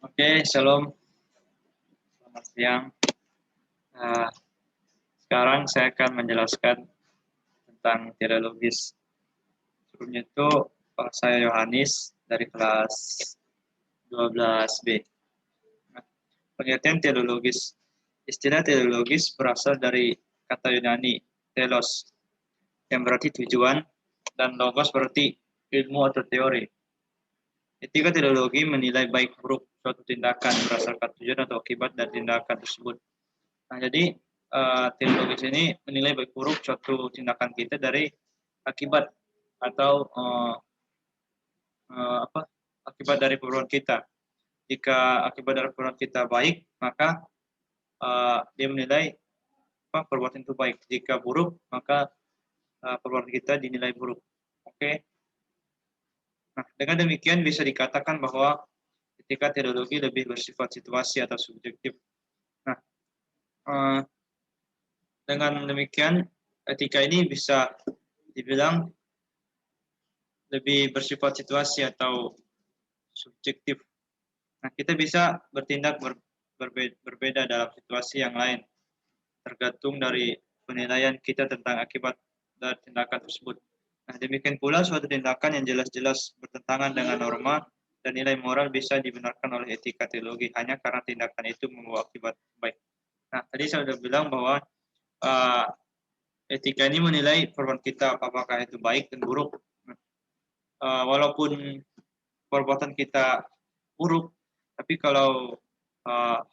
Oke, shalom. Selamat siang. Sekarang saya akan menjelaskan tentang teleologis. Sebelumnya itu saya Yohanes dari kelas 12B. Nah, pengertian teleologis. Istilah teleologis berasal dari kata Yunani telos, yang berarti tujuan, dan logos berarti ilmu atau teori. Etika teleologi menilai baik buruk suatu tindakan berdasarkan tujuan atau akibat dari tindakan tersebut. Nah, jadi teleologis ini menilai baik buruk suatu tindakan kita dari akibat atau akibat dari perbuatan kita. Jika akibat dari perbuatan kita baik, maka dia menilai perbuatan itu baik. Jika buruk, maka perbuatan kita dinilai buruk. Oke. Nah, dengan demikian bisa dikatakan bahwa etika teleologi lebih bersifat situasi atau subjektif. Nah, dengan demikian etika ini bisa dibilang lebih bersifat situasi atau subjektif. Nah, kita bisa bertindak berbeda dalam situasi yang lain, tergantung dari penilaian kita tentang akibat dari tindakan tersebut. Nah, demikian pula suatu tindakan yang jelas-jelas bertentangan dengan norma dan nilai moral bisa dibenarkan oleh etika teologi hanya karena tindakan itu membawa akibat baik. Nah, tadi saya sudah bilang bahwa etika ini menilai perbuatan kita apakah itu baik dan buruk. Walaupun perbuatan kita buruk, tapi kalau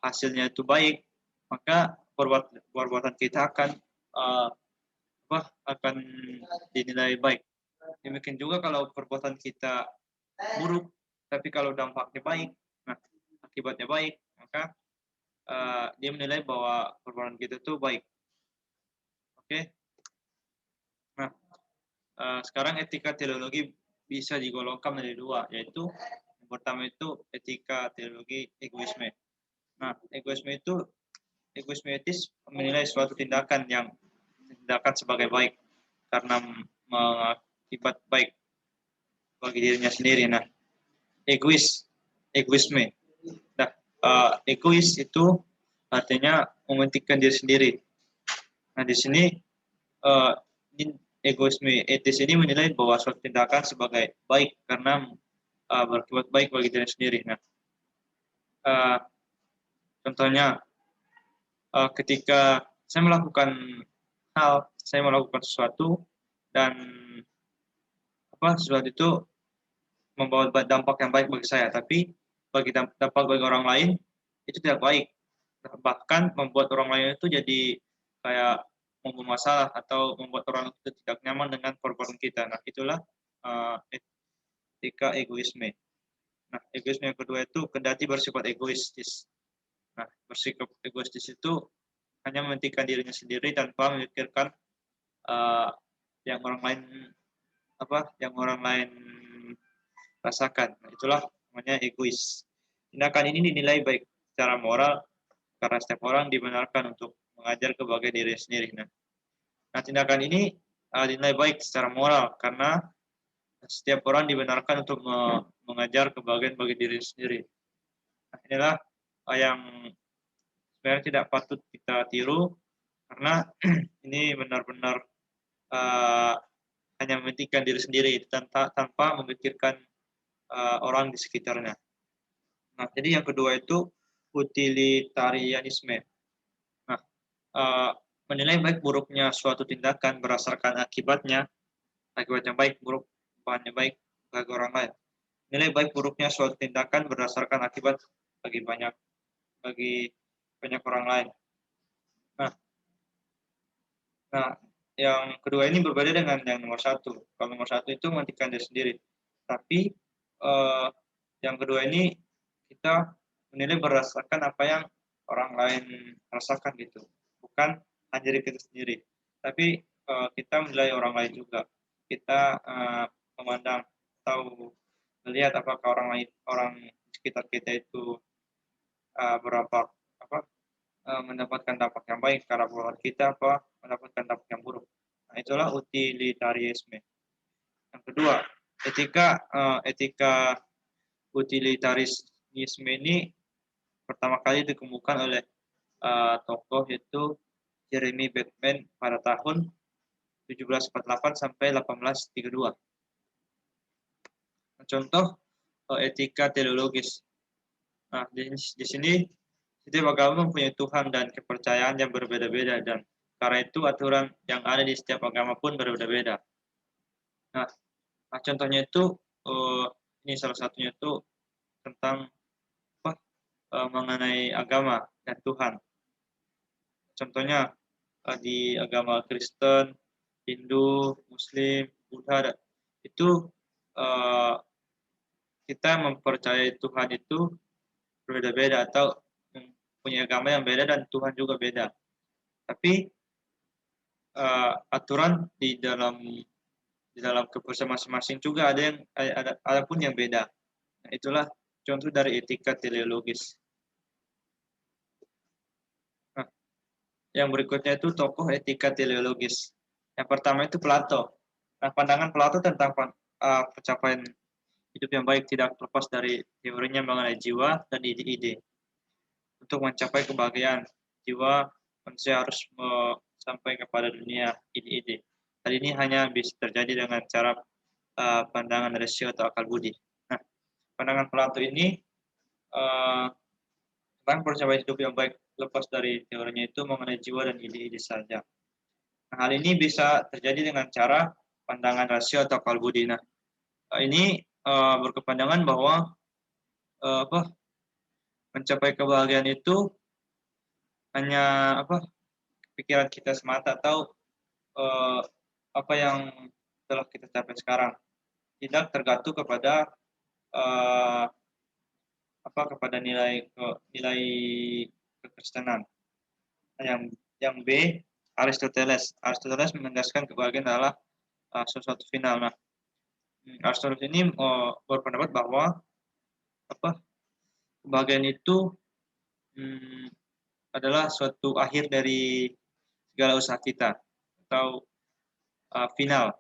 hasilnya itu baik, maka perbuatan kita akan dinilai baik. Demikian juga kalau perbuatan kita buruk, tapi kalau dampaknya baik, nah akibatnya baik, maka dia menilai bahwa perbuatan kita itu baik. Oke. Nah, sekarang etika teleologi bisa digolongkan menjadi dua, yaitu yang pertama itu etika teleologi egoisme. Nah, egoisme etis menilai suatu tindakan sebagai baik karena mengakibat baik bagi dirinya sendiri. Nah, egoisme. Nah, egois itu artinya mementingkan diri sendiri. Nah, di sini egoisme etis ini menilai bahwa suatu tindakan sebagai baik karena berakibat baik bagi diri sendiri. Nah, contohnya ketika saya melakukan sesuatu dan sesuatu itu membawa dampak yang baik bagi saya, tapi dampak bagi orang lain itu tidak baik, bahkan membuat orang lain itu jadi kayak membuat masalah atau membuat orang itu tidak nyaman dengan perbuatan kita. Nah, itulah etika egoisme. Nah, egoisme yang kedua itu kendati bersifat egoistis. Nah, bersikap egoistis itu hanya mementingkan dirinya sendiri tanpa memikirkan yang orang lain rasakan. Nah, itulah namanya egois. Tindakan ini dinilai baik secara moral karena setiap orang dibenarkan untuk mengajar kebahagiaan diri sendiri. Nah, tindakan ini dinilai baik secara moral karena setiap orang dibenarkan untuk mengajar kebahagiaan bagi diri sendiri. Nah, inilah yang sebenarnya tidak patut kita tiru karena ini benar-benar hanya mementingkan diri sendiri tanpa memikirkan orang di sekitarnya. Nah, jadi yang kedua itu utilitarianisme. Nah, menilai baik buruknya suatu tindakan berdasarkan akibatnya baik buruk, bahannya baik bagi orang lain. Nilai baik buruknya suatu tindakan berdasarkan akibat bagi banyak orang lain. Nah, yang kedua ini berbeda dengan yang nomor satu. Kalau nomor satu itu mementingkan diri sendiri, tapi yang kedua ini kita menilai berdasarkan apa yang orang lain rasakan gitu, bukan hanya diri kita sendiri, tapi kita menilai orang lain juga. Kita memandang atau melihat apakah orang sekitar kita itu mendapatkan dampak yang baik karena perbuatan kita mendapatkan dampak yang buruk. Nah, itulah utilitarisme. Yang kedua, etika utilitarisme ini pertama kali dikemukakan oleh tokoh yaitu Jeremy Bentham pada tahun 1748 sampai 1832. Contoh etika teleologis. Nah, di sini setiap agama mempunyai Tuhan dan kepercayaan yang berbeda-beda, dan karena itu aturan yang ada di setiap agama pun berbeda-beda. Nah, contohnya itu ini salah satunya itu tentang mengenai agama dan Tuhan. Contohnya di agama Kristen, Hindu, Muslim, Buddha, itu kita mempercayai Tuhan itu berbeda-beda atau punya agama yang beda dan Tuhan juga beda. Tapi aturan di dalam kepercayaan masing-masing juga ada pun yang beda. Nah, itulah contoh dari etika teleologis. Nah, yang berikutnya itu tokoh etika teleologis. Yang pertama itu Plato. Nah, pandangan Plato tentang pencapaian hidup yang baik tidak lepas dari teorinya mengenai jiwa dan ide-ide. Untuk mencapai kebahagiaan jiwa, manusia harus sampai kepada dunia ide-ide. Hal ini hanya bisa terjadi dengan cara pandangan rasio atau akal budi. Nah, pandangan Plato ini tentang pencapaian hidup yang baik lepas dari teorinya itu mengenai jiwa dan ide-ide saja. Nah, hal ini bisa terjadi dengan cara pandangan rasio atau akal budi. Nah, ini berkepanjangan bahwa mencapai kebahagiaan itu hanya pikiran kita semata atau apa yang telah kita capai sekarang, tidak tergantung kepada kepada nilai kekristenan. Yang B, Aristoteles menegaskan kebahagiaan adalah sesuatu final. Nah, Aristoteles ini berpendapat bahwa kebahagiaan itu adalah suatu akhir dari segala usaha kita atau final,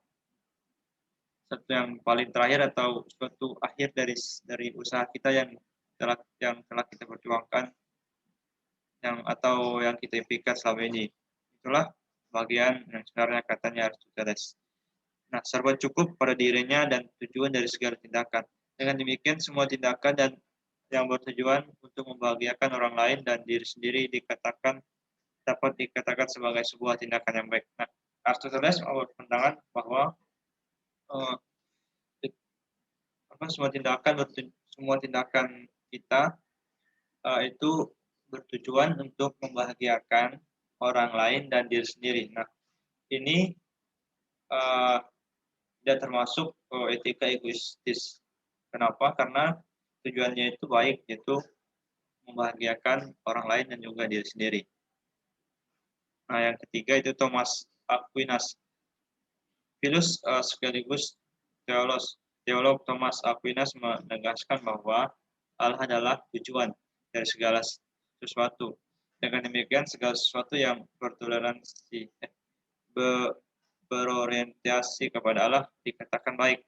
satu yang paling terakhir atau suatu akhir dari usaha kita yang telah kita perjuangkan atau yang kita impikan selama ini. Itulah bagian yang sebenarnya katanya Aristoteles. Nah, serba cukup pada dirinya dan tujuan dari segala tindakan. Dengan demikian, semua tindakan dan yang bertujuan untuk membahagiakan orang lain dan diri sendiri dapat dikatakan sebagai sebuah tindakan yang baik. Nah, Aristoteles berpandangan bahwa semua tindakan kita itu bertujuan untuk membahagiakan orang lain dan diri sendiri. Nah, ini tidak termasuk etika egoistis. Kenapa? Karena tujuannya itu baik, yaitu membahagiakan orang lain dan juga diri sendiri. Nah, yang ketiga itu Thomas Aquinas. Filus sekaligus teolog Thomas Aquinas menegaskan bahwa Allah adalah tujuan dari segala sesuatu. Dengan demikian, segala sesuatu yang berorientasi kepada Allah dikatakan baik.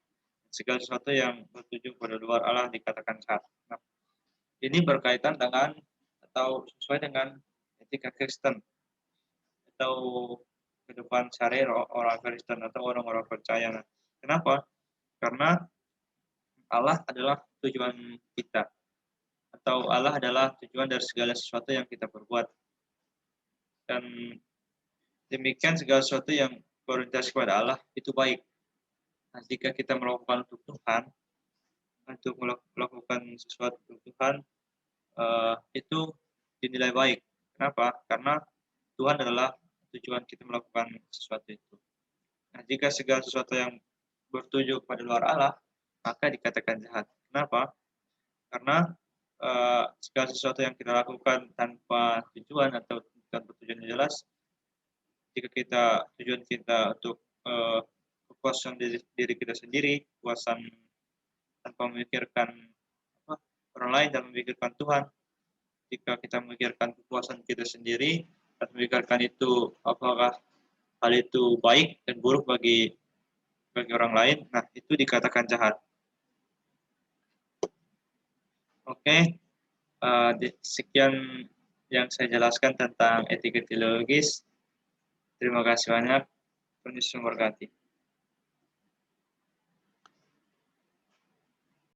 Segala sesuatu yang bertuju pada luar Allah dikatakan jahat. Nah, ini berkaitan dengan atau sesuai dengan etika Kristen atau kehidupan sehari orang Kristen atau orang-orang percaya. Nah, kenapa? Karena Allah adalah tujuan kita, atau Allah adalah tujuan dari segala sesuatu yang kita perbuat. Dan demikian segala sesuatu yang berorientasi kepada Allah itu baik. Nah, jika kita melakukan untuk Tuhan, untuk melakukan sesuatu untuk Tuhan, itu dinilai baik. Kenapa? Karena Tuhan adalah tujuan kita melakukan sesuatu itu. Nah, jika segala sesuatu yang bertuju kepada luar Allah, maka dikatakan jahat. Kenapa? Karena segala sesuatu yang kita lakukan tanpa tujuan atau tanpa tujuan yang jelas, jika tujuan kita untuk kepuasan diri kita sendiri, kepuasan tanpa memikirkan orang lain dan memikirkan Tuhan, jika kita memikirkan kepuasan kita sendiri dan memikirkan itu apakah hal itu baik dan buruk bagi orang lain, nah itu dikatakan jahat. Oke. Sekian yang saya jelaskan tentang etika teleologis. Terima kasih banyak. Tuhan Yesus memberkati.